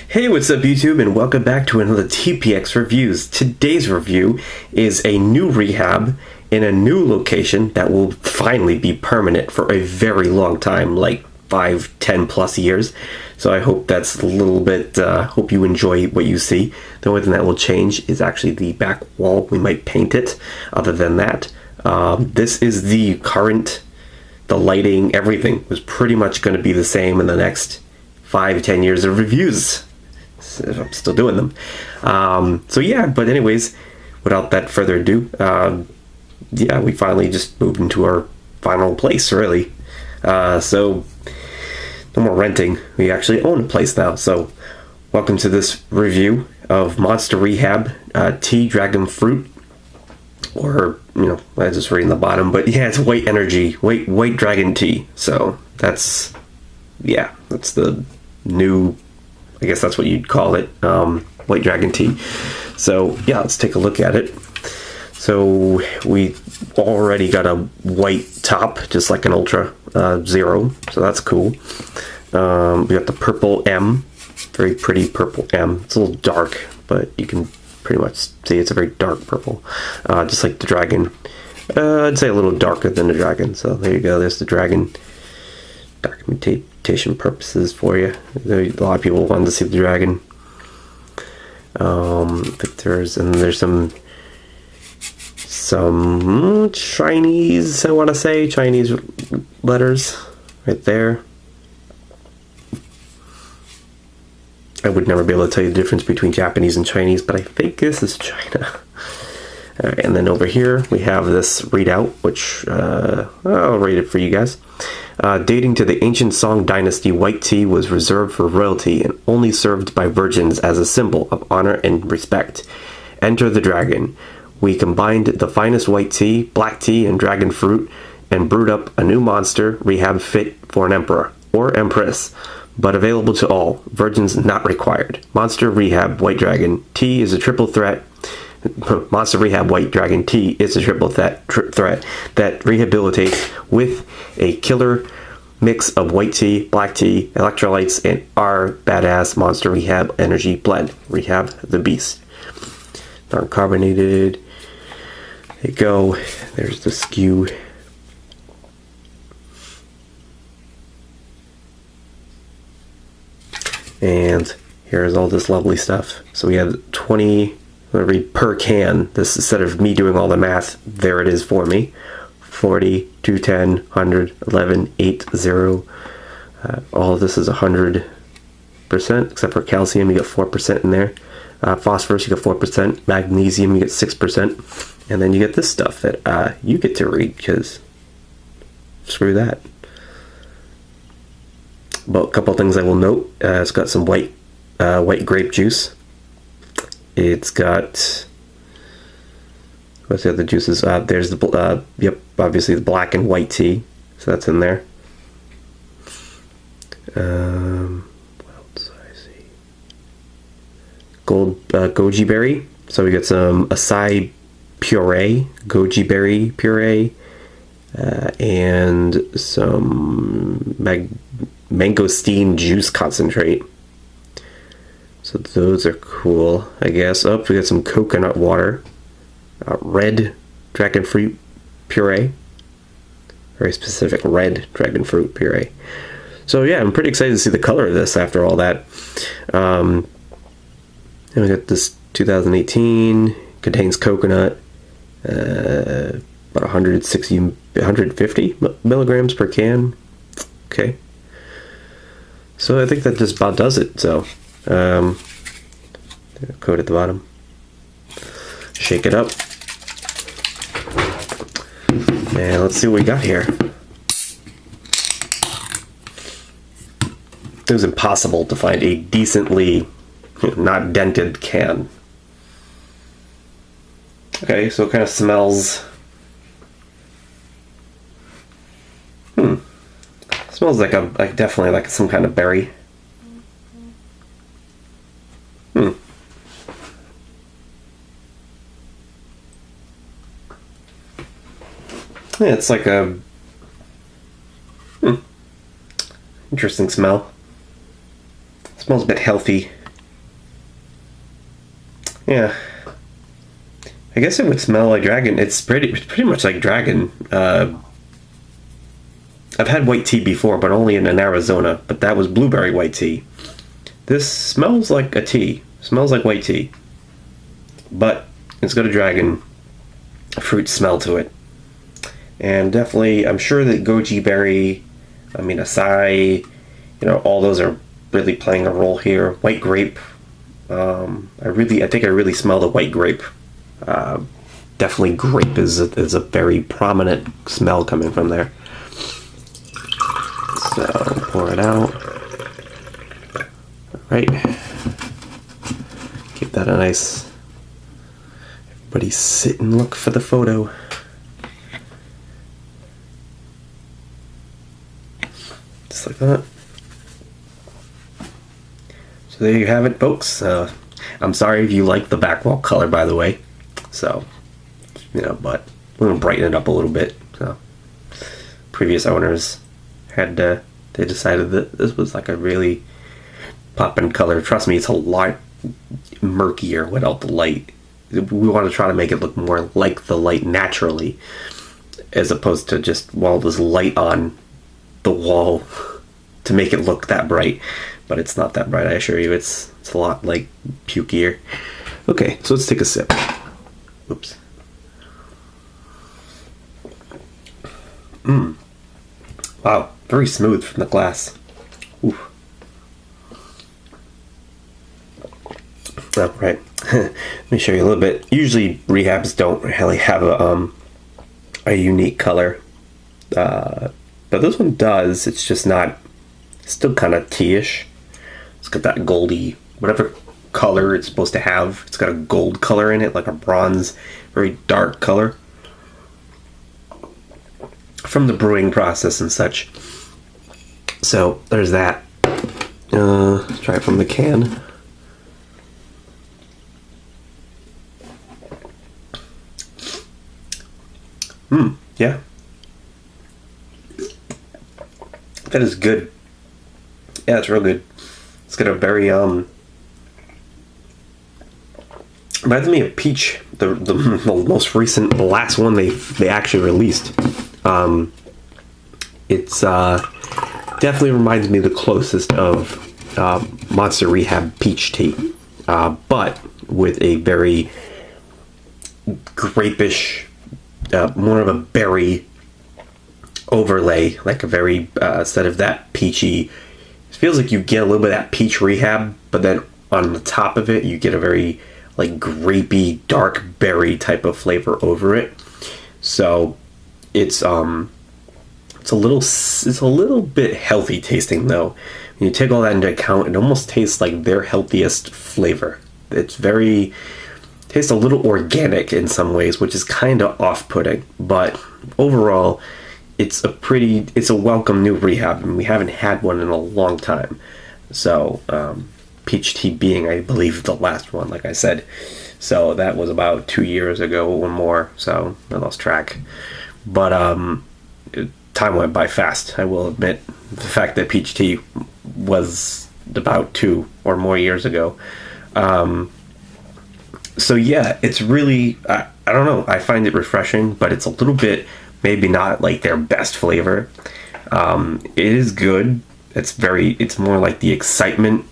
Hey, what's up YouTube, and welcome back to another TPX Reviews. Today's review is a new rehab in a new location that will finally be permanent for a very long time, like 5, 10 plus years. So I hope that's a little bit, hope you enjoy what you see. The only thing that will change is actually the back wall. We might paint it. Other than that, this is the current, the lighting, everything was pretty much going to be the same in the next 5, 10 years of reviews. I'm still doing them. So yeah, but anyways, without that further ado, yeah, we finally just moved into our final place, really. So no more renting. We actually own a place now. So welcome to this review of Monster Rehab Tea Dragon Fruit, or, you know, I just read in the bottom, but yeah, it's white energy, white dragon tea. So that's, yeah, that's the new, I guess that's what you'd call it, white dragon tea. So yeah, let's take a look at it. So we already got a white top, just like an Ultra Zero, so that's cool. We got the purple M, very pretty purple M. It's a little dark, but you can pretty much see it's a very dark purple, just like the dragon. I'd say a little darker than the dragon. So there you go, there's the dragon. Documentation purposes for you. A lot of people wanted to see the dragon. There's some Chinese, I want to say, Chinese letters right there. I would never be able to tell you the difference between Japanese and Chinese, but I think this is China. Alright, and then over here we have this readout, which I'll read it for you guys. Dating to the ancient Song dynasty, white tea was reserved for royalty and only served by virgins as a symbol of honor and respect. Enter the dragon. We combined the finest white tea, black tea, and dragon fruit and brewed up a new monster rehab fit for an emperor or empress, but available to all, virgins not required. Monster Rehab White Dragon Tea is a triple threat. Monster Rehab White Dragon Tea is a triple threat that rehabilitates with a killer mix of white tea, black tea, electrolytes, and our badass Monster Rehab Energy Blend. Rehab the Beast. Non-carbonated. There you go. There's the skew. And here's all this lovely stuff. So we have 20, I'm going to read per can. This, instead of me doing all the math, there it is for me. 40, 210, 100, 11, 8, 0. All of this is 100%, except for calcium, you get 4% in there. Phosphorus, you get 4%. Magnesium, you get 6%. And then you get this stuff that you get to read, because screw that. But a couple of things I will note. It's got some white grape juice. It's got, what's the other juices? There's the yep, obviously the black and white tea, so that's in there. What else do I see? Goji berry. So we got some acai puree, goji berry puree, and some mangosteen juice concentrate. So those are cool, I guess. Oh, we got some coconut water, red dragon fruit puree, very specific red dragon fruit puree. So yeah, I'm pretty excited to see the color of this after all that. And we got this 2018, contains coconut, about 150 milligrams per can. Okay. So I think that just about does it. So, code at the bottom. Shake it up. And let's see what we got here. It was impossible to find a decently not dented can. Okay, so it kind of smells. Smells like definitely like some kind of berry. Yeah, it's like a interesting smell. It smells a bit healthy. Yeah. I guess it would smell like dragon. It's pretty much like dragon. I've had white tea before, but only in Arizona. But that was blueberry white tea. This smells like a tea. Smells like white tea. But it's got a dragon fruit smell to it. And definitely, I'm sure that goji berry, acai, all those are really playing a role here. White grape. I think I really smell the white grape. Definitely grape is a very prominent smell coming from there. So pour it out. All right. Give that a nice. Everybody sit and look for the photo. Just like that. So there you have it, folks. I'm sorry if you like the back wall color, by the way. So, but we're gonna brighten it up a little bit. So, previous owners they decided that this was like a really poppin' color. Trust me, it's a lot murkier without the light. We want to try to make it look more like the light naturally, as opposed to just there's light on the wall to make it look that bright. But it's not that bright, I assure you. It's a lot like pukier. Okay, so let's take a sip. Oops. Wow, very smooth from the glass. Ooh. Oh, right. Let me show you a little bit. Usually rehabs don't really have a unique color, but this one does. It's just not. Still kind of tea-ish. It's got that goldy, whatever color it's supposed to have. It's got a gold color in it, like a bronze, very dark color from the brewing process and such. So there's that. Let's try it from the can. Yeah. That is good. Yeah, it's real good. It's got a very reminds me of peach, the most recent, the last one they actually released. It's definitely reminds me the closest of Monster Rehab peach tea, but with a very grapish, more of a berry overlay, like a very instead of that peachy. It feels like you get a little bit of that peach Rehab, but then on the top of it, you get a very like grapey, dark berry type of flavor over it. So it's a little bit healthy tasting though. When you take all that into account, it almost tastes like their healthiest flavor. Tastes a little organic in some ways, which is kind of off-putting, but overall, it's a welcome new Rehab, and we haven't had one in a long time. So, peach tea being, I believe, the last one, like I said. So that was about 2 years ago or more, so I lost track. But time went by fast, I will admit. The fact that peach tea was about 2 or more years ago. So yeah, it's really, I don't know, I find it refreshing, but it's a little bit, maybe not like their best flavor. It is good. It's more like the excitement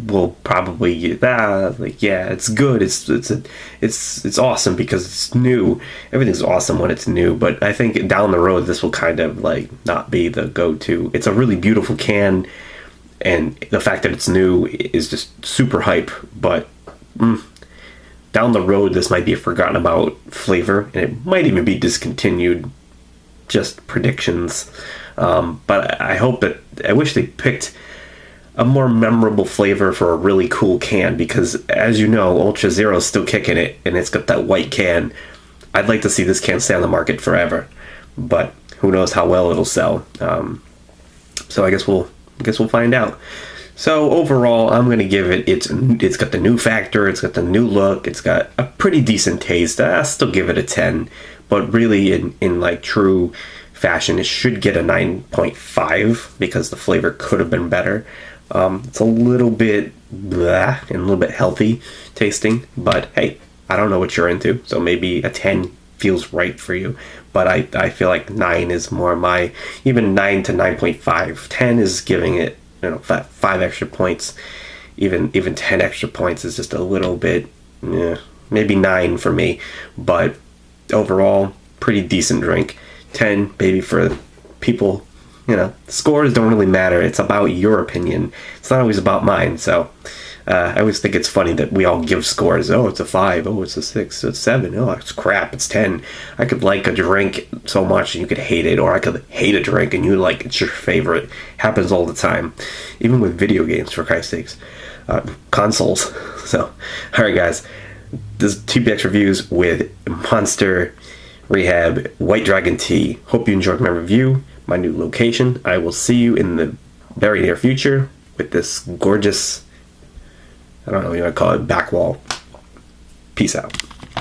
will probably it's good. It's awesome because it's new. Everything's awesome when it's new, but I think down the road this will kind of like not be the go-to. It's a really beautiful can, and the fact that it's new is just super hype, but down the road this might be a forgotten about flavor, and it might even be discontinued. Just predictions. But I wish they picked a more memorable flavor for a really cool can, because as you know, Ultra Zero is still kicking it, and it's got that white can. I'd like to see this can stay on the market forever, but who knows how well it'll sell. So I guess we'll find out. So overall, I'm going to give it's got the new factor, it's got the new look, it's got a pretty decent taste. I'll still give it a 10, but really in like true fashion, it should get a 9.5 because the flavor could have been better. It's a little bit blah and a little bit healthy tasting, but hey, I don't know what you're into, so maybe a 10 feels right for you. But I feel like 9 is more my, even 9 to 9.5. 10 is giving it, five extra points. Even 10 extra points is just a little bit, maybe 9 for me. But overall, pretty decent drink. 10 maybe for people. Scores don't really matter. It's about your opinion. It's not always about mine. So I always think it's funny that we all give scores. Oh, it's a 5. Oh, it's a 6. It's 7. Oh, it's crap. It's 10. I could like a drink so much and you could hate it, or I could hate a drink and you like it's your favorite. Happens all the time, even with video games, for Christ's sakes, consoles. So, all right, guys, this is TPX reviews with Monster Rehab White Dragon Tea. Hope you enjoyed my review, my new location. I will see you in the very near future with this gorgeous, I don't know what you want to call it, back wall. Peace out.